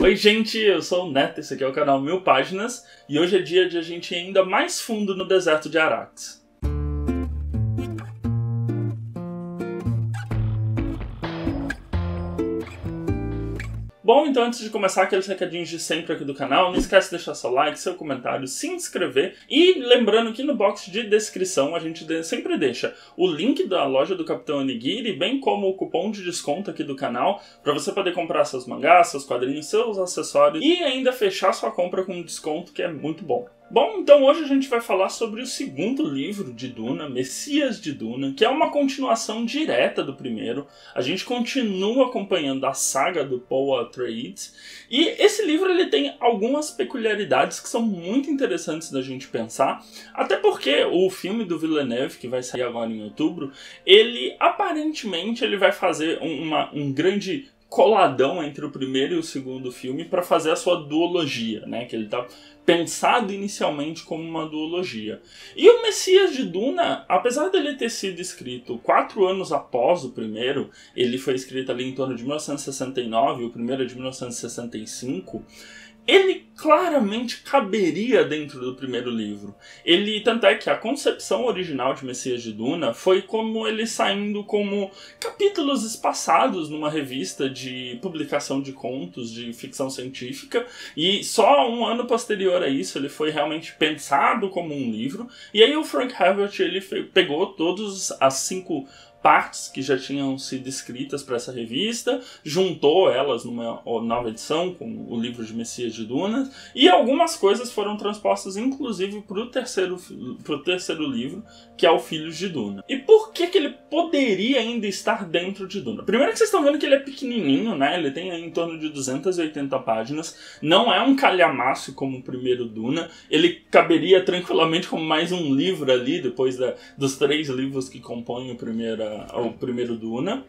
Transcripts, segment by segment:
Oi gente, eu sou o Neto, esse aqui é o canal 1000 Páginas e hoje é dia de a gente ir ainda mais fundo no deserto de Arax. Bom, então antes de começar aqueles recadinhos de sempre aqui do canal, não esquece de deixar seu like, seu comentário, se inscrever e lembrando que no box de descrição a gente sempre deixa o link da loja do Capitão Onigiri, bem como o cupom de desconto aqui do canal, para você poder comprar seus mangás, seus quadrinhos, seus acessórios e ainda fechar sua compra com desconto, que é muito bom. Bom, então hoje a gente vai falar sobre o segundo livro de Duna, Messias de Duna, que é uma continuação direta do primeiro. A gente continua acompanhando a saga do Paul Atreides, e esse livro ele tem algumas peculiaridades que são muito interessantes da gente pensar, até porque o filme do Villeneuve, que vai sair agora em outubro, ele aparentemente ele vai fazer um grande coladão entre o primeiro e o segundo filme para fazer a sua duologia, né? Que ele tá pensado inicialmente como uma duologia. E o Messias de Duna, apesar dele ter sido escrito 4 anos após o primeiro, ele foi escrito ali em torno de 1969, o primeiro é de 1965, ele claramente caberia dentro do primeiro livro. Tanto é que a concepção original de Messias de Duna foi como ele saindo como capítulos espaçados numa revista de publicação de contos de ficção científica, e só um ano posterior a isso ele foi realmente pensado como um livro, e aí o Frank Herbert ele pegou todas as 5 partes que já tinham sido escritas para essa revista, juntou elas numa nova edição com o livro de Messias de Duna, e algumas coisas foram transpostas inclusive para o terceiro livro, que é o Filhos de Duna. E por que ele poderia ainda estar dentro de Duna? Primeiro que vocês estão vendo que ele é pequenininho, né? Ele tem em torno de 280 páginas, não é um calhamaço como o primeiro Duna, ele caberia tranquilamente como mais um livro ali, depois dos 3 livros que compõem o primeiro Duna.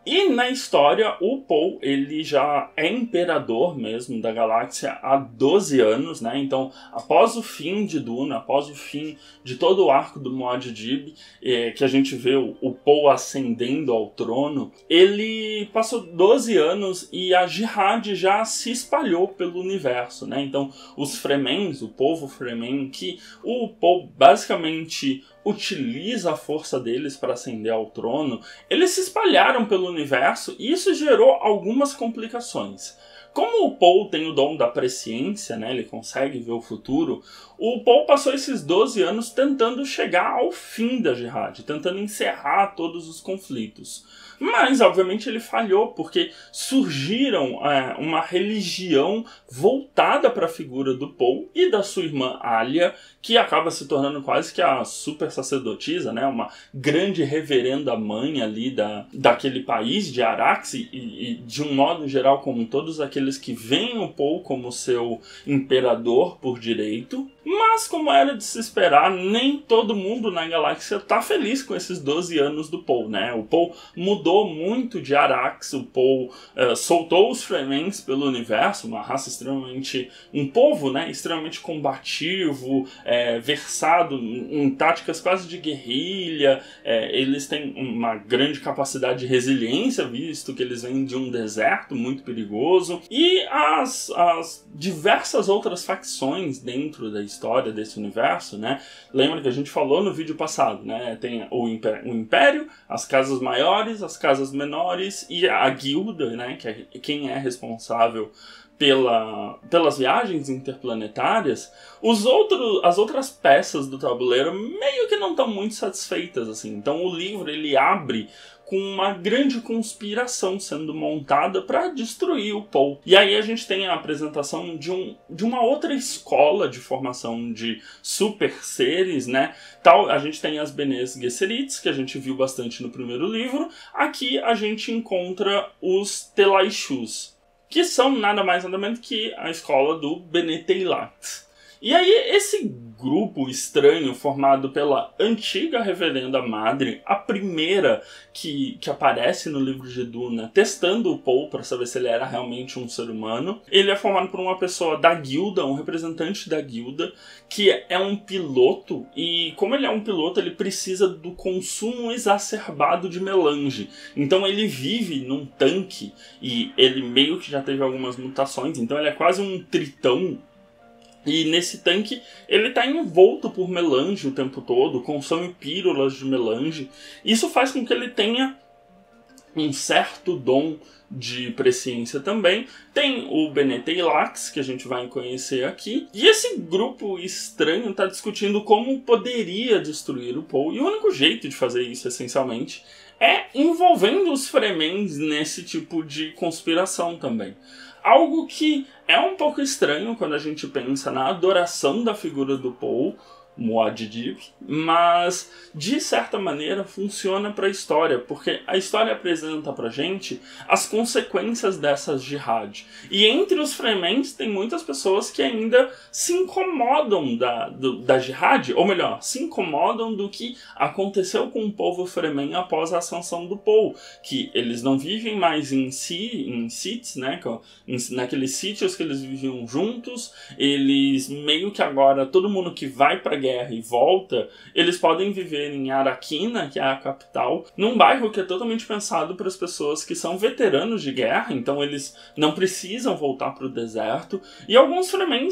E na história, o Paul, ele já é imperador mesmo da galáxia há 12 anos, né? Então, após o fim de Duna, após o fim de todo o arco do Muad'Dib, que a gente vê o Paul ascendendo ao trono, ele passou 12 anos e a Jihad já se espalhou pelo universo, né? Então, os Fremen, o povo Fremen, que o Paul basicamente utiliza a força deles para ascender ao trono, eles se espalharam pelo universo e isso gerou algumas complicações. Como o Paul tem o dom da presciência, né, ele consegue ver o futuro, o Paul passou esses 12 anos tentando chegar ao fim da Jihad, tentando encerrar todos os conflitos. Mas, obviamente, ele falhou, porque surgiram uma religião voltada para a figura do Paul e da sua irmã Alia, que acaba se tornando quase que a super sacerdotisa, né? Uma grande reverenda mãe ali daquele país de Arax, e de um modo geral, como todos aqueles que veem o Paul como seu imperador por direito. Mas, como era de se esperar, nem todo mundo na galáxia está feliz com esses 12 anos do Paul, né? O Paul mudou muito de Arax, o Paul soltou os Fremens pelo universo, uma raça extremamente... um povo, né, extremamente combativo, versado em táticas quase de guerrilha, eles têm uma grande capacidade de resiliência, visto que eles vêm de um deserto muito perigoso, e as diversas outras facções dentro da história desse universo, né? Lembra que a gente falou no vídeo passado, né? Tem o Império, as casas maiores, as casas menores e a guilda, né? Que é quem é responsável pelas viagens interplanetárias. As outras peças do tabuleiro meio que não estão muito satisfeitas, assim. Então o livro ele abre com uma grande conspiração sendo montada para destruir o Paul. E aí a gente tem a apresentação de uma outra escola de formação de super seres, né? A gente tem as Bene Gesserits, que a gente viu bastante no primeiro livro. Aqui a gente encontra os Telaishus, que são nada mais nada menos que a escola do Bene Teilat. E aí esse grupo estranho formado pela antiga Reverenda Madre, a primeira que aparece no livro de Duna, testando o Paul para saber se ele era realmente um ser humano. Ele é formado por uma pessoa da guilda, um representante da guilda, que é um piloto, e como ele é um piloto, ele precisa do consumo exacerbado de melange. Então ele vive num tanque, e ele meio que já teve algumas mutações, então ele é quase um tritão. E nesse tanque ele está envolto por melange o tempo todo, consome pílulas de melange. Isso faz com que ele tenha um certo dom de presciência também. Tem o Bene Tleilax, que a gente vai conhecer aqui. E esse grupo estranho está discutindo como poderia destruir o Paul. E o único jeito de fazer isso, essencialmente, é envolvendo os Fremens nesse tipo de conspiração também. Algo que é um pouco estranho quando a gente pensa na adoração da figura do Paul, Muad'Dib, mas de certa maneira funciona para a história, porque a história apresenta pra gente as consequências dessas jihad. E entre os Fremens tem muitas pessoas que ainda se incomodam da jihad, ou melhor, se incomodam do que aconteceu com o povo Fremen após a ascensão do Paul, que eles não vivem mais em sítios, né, naqueles sítios que eles viviam juntos. Eles meio que agora, todo mundo que vai pra guerra e volta, eles podem viver em Arrakina, que é a capital, num bairro que é totalmente pensado para as pessoas que são veteranos de guerra, então eles não precisam voltar para o deserto. E alguns Fremen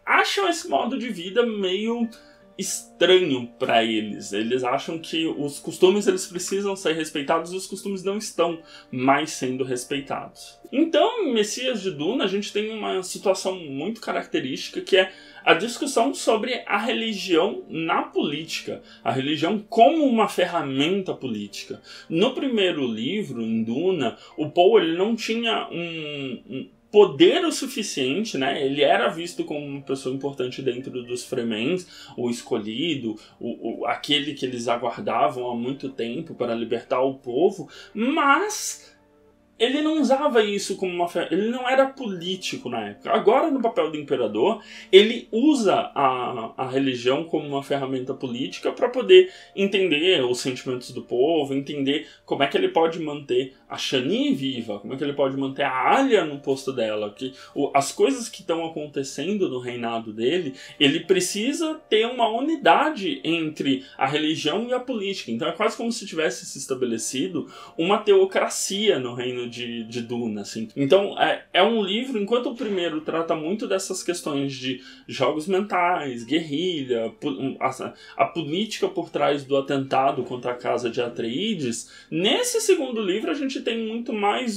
acham esse modo de vida meio estranho para eles. Eles acham que os costumes eles precisam ser respeitados e os costumes não estão mais sendo respeitados. Então, em Messias de Duna, a gente tem uma situação muito característica, que é a discussão sobre a religião na política, a religião como uma ferramenta política. No primeiro livro, em Duna, o Paul ele não tinha um poder o suficiente, né? Ele era visto como uma pessoa importante dentro dos Fremens, o escolhido, aquele que eles aguardavam há muito tempo para libertar o povo, mas ele não usava isso como uma ferramenta, ele não era político na época. Agora, no papel do imperador, ele usa a religião como uma ferramenta política para poder entender os sentimentos do povo, entender como é que ele pode manter a Shani viva, como é que ele pode manter a Alia no posto dela, que as coisas que estão acontecendo no reinado dele, ele precisa ter uma unidade entre a religião e a política. Então é quase como se tivesse se estabelecido uma teocracia no reino de Duna, assim. Então é um livro, enquanto o primeiro trata muito dessas questões de jogos mentais, guerrilha, a política por trás do atentado contra a casa de Atreides, nesse segundo livro a gente tem muito mais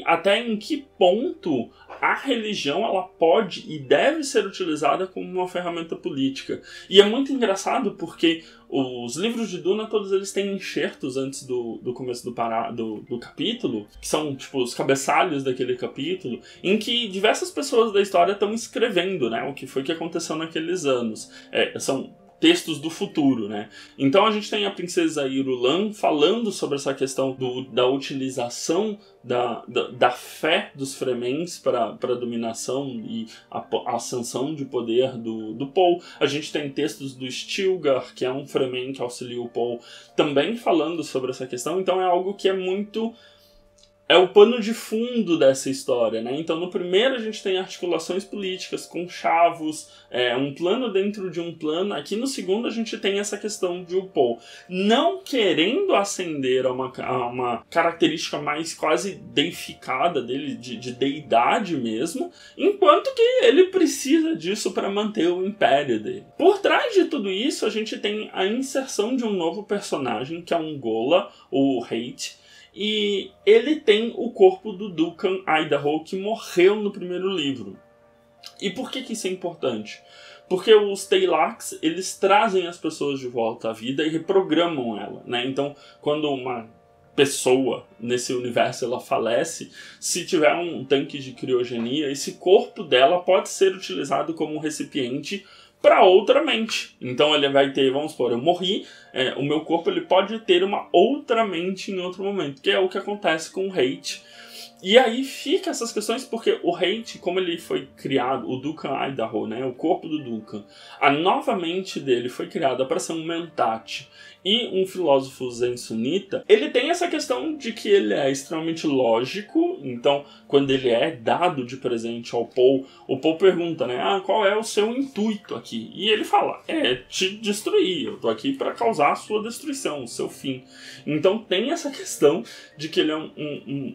até em que ponto a religião ela pode e deve ser utilizada como uma ferramenta política. E é muito engraçado porque os livros de Duna, todos eles têm enxertos antes do começo do capítulo, que são tipo os cabeçalhos daquele capítulo, em que diversas pessoas da história estão escrevendo, né, o que foi que aconteceu naqueles anos. São textos do futuro, né? Então a gente tem a princesa Irulan falando sobre essa questão da utilização da fé dos Fremens para a dominação e a ascensão de poder do Paul. A gente tem textos do Stilgar, que é um Fremen que auxilia o Paul, também falando sobre essa questão. Então é algo que é o pano de fundo dessa história, né? Então, no primeiro a gente tem articulações políticas com chavos, um plano dentro de um plano. Aqui no segundo a gente tem essa questão de o Paul não querendo ascender a uma característica mais quase deificada dele, de deidade mesmo, enquanto que ele precisa disso para manter o império dele. Por trás de tudo isso, a gente tem a inserção de um novo personagem, que é um Ghola, o Hayt. E ele tem o corpo do Duncan Idaho, que morreu no primeiro livro. E por que isso é importante? Porque os Tleilax, eles trazem as pessoas de volta à vida e reprogramam ela, né? Então, quando uma pessoa nesse universo ela falece, se tiver um tanque de criogenia, esse corpo dela pode ser utilizado como um recipiente para outra mente. Então ele vai ter, vamos supor, eu morri, o meu corpo ele pode ter uma outra mente em outro momento, que é o que acontece com o Hayt. E aí fica essas questões porque o Hayt, como ele foi criado, o Duncan Idaho, né, o corpo do Duncan, a nova mente dele foi criada para ser um Mentat e um filósofo zen sunita, ele tem essa questão de que ele é extremamente lógico. Então, quando ele é dado de presente ao Paul, o Paul pergunta, né, qual é o seu intuito aqui? E ele fala, te destruir, eu tô aqui para causar a sua destruição, o seu fim. Então tem essa questão de que ele é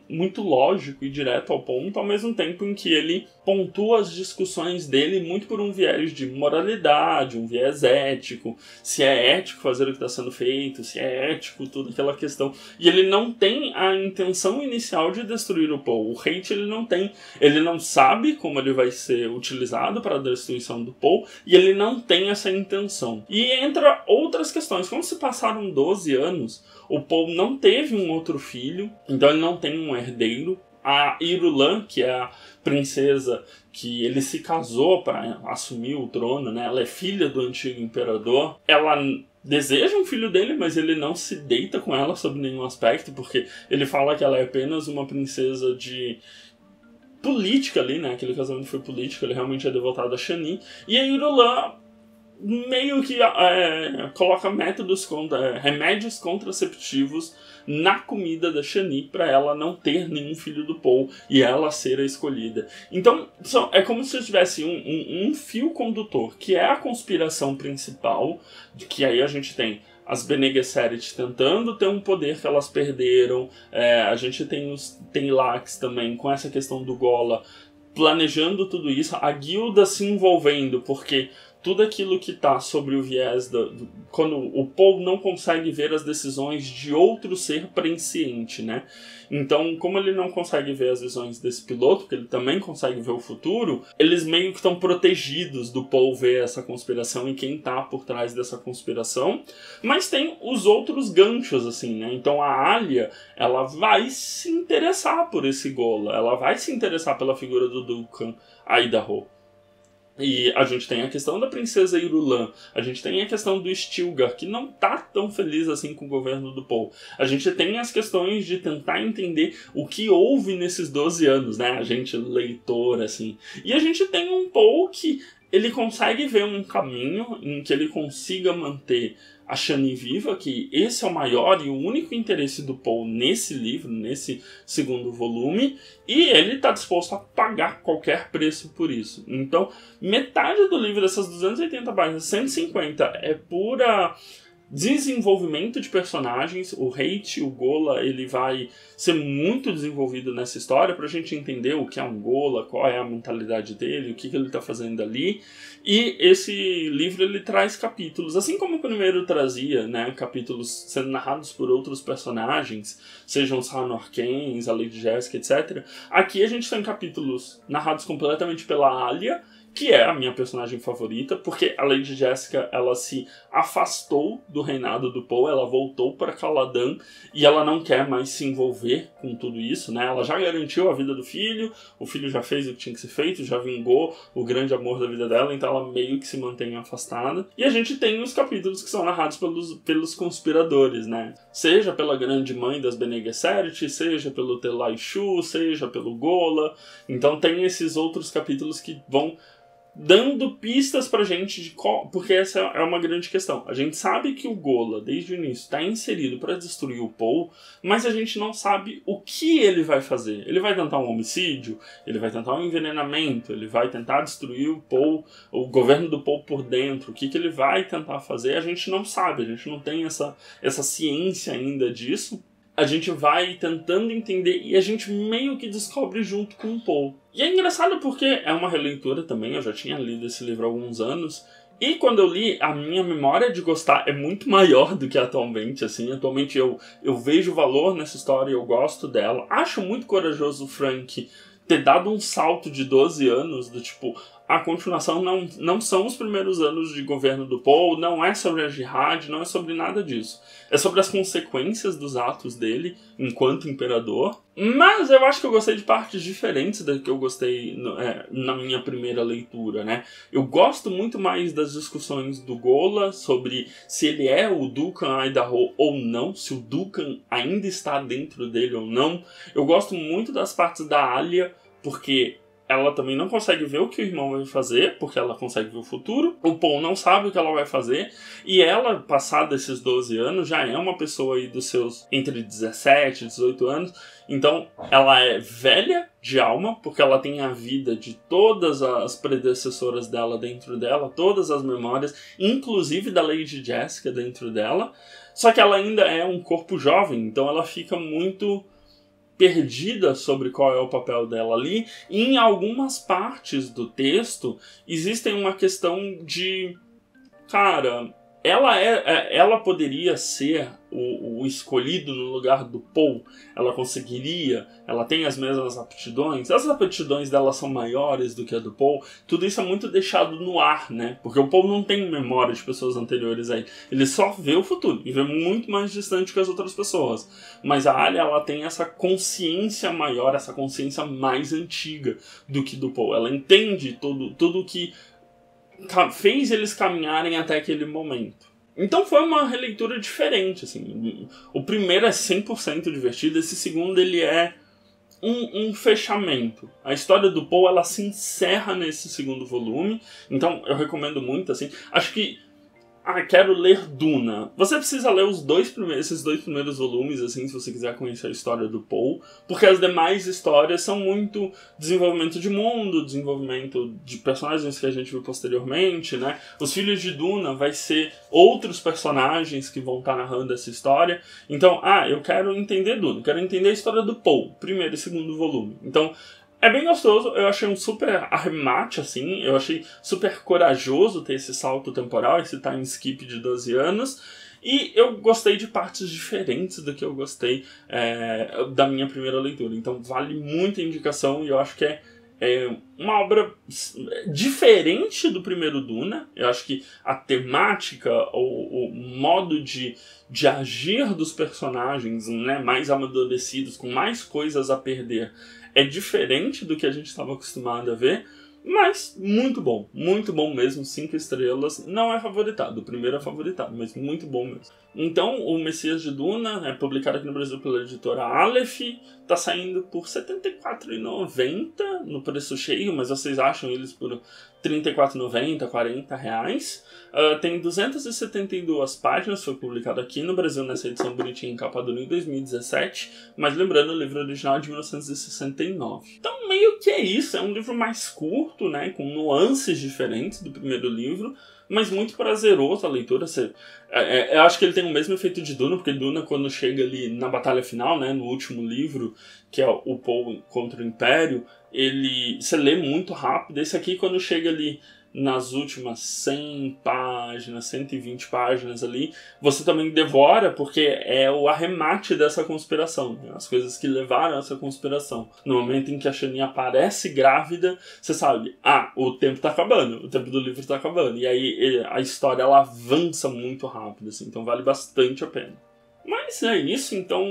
muito lógico e direto ao ponto, ao mesmo tempo em que ele pontua as discussões dele muito por um viés de moralidade, um viés ético, se é ético fazer o que está sendo feito, se é ético toda aquela questão. E ele não tem a intenção inicial de destruir o Paul. O Hayt ele não sabe como ele vai ser utilizado para a destruição do Paul, e ele não tem essa intenção. E entra outras questões. Como se passaram 12 anos, o Paul não teve um outro filho, então ele não tem um herdeiro. A Irulan, que é a princesa que ele se casou para assumir o trono, né? Ela é filha do antigo imperador. Ela deseja um filho dele, mas ele não se deita com ela sob nenhum aspecto, porque ele fala que ela é apenas uma princesa de política ali, né? Aquele casamento foi político, ele realmente é devotado a Shani. E a Irulan meio que coloca remédios contraceptivos na comida da Shani para ela não ter nenhum filho do Paul e ela ser a escolhida. Então é como se tivesse um fio condutor, que é a conspiração principal, de que aí a gente tem as Bene Gesserit tentando ter um poder que elas perderam, a gente tem os Tenlax também com essa questão do Gola planejando tudo isso, a guilda se envolvendo, porque tudo aquilo que está sobre o viés quando o Paul não consegue ver as decisões de outro ser presciente, né? Então, como ele não consegue ver as visões desse piloto, porque ele também consegue ver o futuro, eles meio que estão protegidos do Paul ver essa conspiração e quem está por trás dessa conspiração. Mas tem os outros ganchos, assim, né? Então a Alia, ela vai se interessar por esse Gola, ela vai se interessar pela figura do Duncan Idaho. E a gente tem a questão da princesa Irulan, a gente tem a questão do Stilgar, que não tá tão feliz assim com o governo do Paul. A gente tem as questões de tentar entender o que houve nesses 12 anos, né? A gente leitor, assim. E a gente tem um Paul que ele consegue ver um caminho em que ele consiga manter a Shani viva, que esse é o maior e o único interesse do Paul nesse livro, nesse segundo volume, e ele está disposto a pagar qualquer preço por isso. Então, metade do livro, dessas 280 páginas, 150 é pura desenvolvimento de personagens. O Hayt, o Gola, ele vai ser muito desenvolvido nessa história pra gente entender o que é um Gola, qual é a mentalidade dele, o que ele tá fazendo ali. E esse livro ele traz capítulos, assim como o primeiro trazia, né, capítulos sendo narrados por outros personagens, sejam os Hanorkens, a Lady Jessica, etc. Aqui a gente tem capítulos narrados completamente pela Alia, que é a minha personagem favorita, porque a Lady Jessica, ela se afastou do reinado do Paul, ela voltou para Caladan e ela não quer mais se envolver com tudo isso, né? Ela já garantiu a vida do filho, o filho já fez o que tinha que ser feito, já vingou o grande amor da vida dela, então ela meio que se mantém afastada. E a gente tem os capítulos que são narrados pelos conspiradores, né? Seja pela grande mãe das Bene Gesserit, seja pelo Telai Shu, seja pelo Gola. Então tem esses outros capítulos que vão dando pistas pra gente de qual... Porque essa é uma grande questão. A gente sabe que o Gola, desde o início, está inserido para destruir o Paul, mas a gente não sabe o que ele vai fazer. Ele vai tentar um homicídio, ele vai tentar um envenenamento, ele vai tentar destruir o Paul, o governo do Paul por dentro. O que ele vai tentar fazer, a gente não sabe. A gente não tem essa ciência ainda disso. A gente vai tentando entender e a gente meio que descobre junto com o Paul. E é engraçado porque é uma releitura também, eu já tinha lido esse livro há alguns anos, e quando eu li, a minha memória de gostar é muito maior do que atualmente, assim. Atualmente eu vejo valor nessa história, eu gosto dela. Acho muito corajoso o Frank ter dado um salto de 12 anos, do tipo, a continuação não são os primeiros anos de governo do Paul, não é sobre a Jihad, não é sobre nada disso. É sobre as consequências dos atos dele enquanto imperador. Mas eu acho que eu gostei de partes diferentes da que eu gostei na minha primeira leitura, né? Eu gosto muito mais das discussões do Gola sobre se ele é o Duncan Idaho ou não, se o Duncan ainda está dentro dele ou não. Eu gosto muito das partes da Alia, porque ela também não consegue ver o que o irmão vai fazer, porque ela consegue ver o futuro. O Paul não sabe o que ela vai fazer. E ela, passada esses 12 anos, já é uma pessoa aí dos seus entre 17 e 18 anos. Então, ela é velha de alma, porque ela tem a vida de todas as predecessoras dela dentro dela, todas as memórias, inclusive da Lady Jessica dentro dela. Só que ela ainda é um corpo jovem, então ela fica muito perdida sobre qual é o papel dela ali. E em algumas partes do texto existem uma questão de, cara, ela poderia ser o escolhido no lugar do Paul. Ela conseguiria, ela tem as mesmas aptidões, as aptidões dela são maiores do que a do Paul. Tudo isso é muito deixado no ar, né? Porque o Paul não tem memória de pessoas anteriores a ele. Ele só vê o futuro e vê muito mais distante que as outras pessoas. Mas a Alia, ela tem essa consciência maior, essa consciência mais antiga do que do Paul. Ela entende tudo que fez eles caminharem até aquele momento. Então foi uma releitura diferente, assim. O primeiro é 100% divertido, esse segundo ele é um fechamento. A história do Paul, ela se encerra nesse segundo volume, então eu recomendo muito, assim. Acho que quero ler Duna. Você precisa ler esses dois primeiros volumes, assim, se você quiser conhecer a história do Paul, porque as demais histórias são muito desenvolvimento de mundo, desenvolvimento de personagens que a gente viu posteriormente, né? Os Filhos de Duna vai ser outros personagens que vão estar narrando essa história. Então, eu quero entender Duna, quero entender a história do Paul, primeiro e segundo volume. Então, é bem gostoso, eu achei um super arremate, assim, eu achei super corajoso ter esse salto temporal, esse time skip de 12 anos, e eu gostei de partes diferentes do que eu gostei da minha primeira leitura. Então vale muito a indicação e eu acho que é uma obra diferente do primeiro Duna. Eu acho que a temática, o modo de agir dos personagens, né, mais amadurecidos, com mais coisas a perder, é diferente do que a gente estava acostumado a ver, mas muito bom mesmo, 5 estrelas. Não é favoritado, o primeiro é favoritado, mas muito bom mesmo. Então, o Messias de Duna é publicado aqui no Brasil pela editora Aleph, tá saindo por R$ 74,90 no preço cheio, mas vocês acham eles por R$ 34,90, R$ 40. Tem 272 páginas, foi publicado aqui no Brasil nessa edição bonitinha em capa dura em 2017, mas lembrando, o livro original é de 1969. Então meio que é isso, é um livro mais curto, né, com nuances diferentes do primeiro livro, mas muito prazeroso a leitura. Eu acho que ele tem o mesmo efeito de Duna, porque Duna, quando chega ali na batalha final, né, no último livro, que é o Paul contra o Império, você lê muito rápido. Esse aqui, quando chega ali nas últimas 100 páginas, 120 páginas ali, você também devora, porque é o arremate dessa conspiração, né? As coisas que levaram a essa conspiração. No momento em que a Shani aparece grávida, você sabe, o tempo tá acabando, o tempo do livro tá acabando, e aí a história ela avança muito rápido, assim, então vale bastante a pena. Mas é isso, então,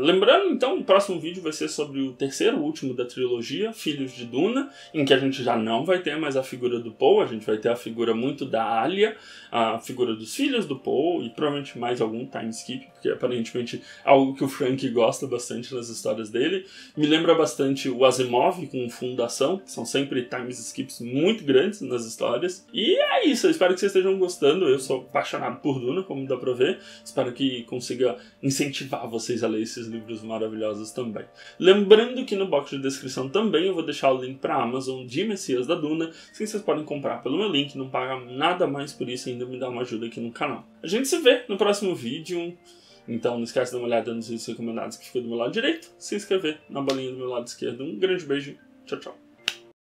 lembrando, então, o próximo vídeo vai ser sobre o terceiro, último da trilogia, Filhos de Duna, em que a gente já não vai ter mais a figura do Paul, a gente vai ter a figura muito da Alia, a figura dos filhos do Paul, e provavelmente mais algum time skip, porque aparentemente é algo que o Frank gosta bastante nas histórias dele. Me lembra bastante o Asimov com Fundação, que são sempre time skips muito grandes nas histórias. E é isso, eu espero que vocês estejam gostando, eu sou apaixonado por Duna, como dá pra ver, espero que consiga incentivar vocês a ler esses livros maravilhosos também. Lembrando que no box de descrição também eu vou deixar o link para a Amazon de Messias da Duna, que vocês podem comprar pelo meu link, não paga nada mais por isso e ainda me dá uma ajuda aqui no canal. A gente se vê no próximo vídeo, então não esquece de dar uma olhada nos vídeos recomendados que fica do meu lado direito, se inscrever na bolinha do meu lado esquerdo. Um grande beijo, tchau, tchau.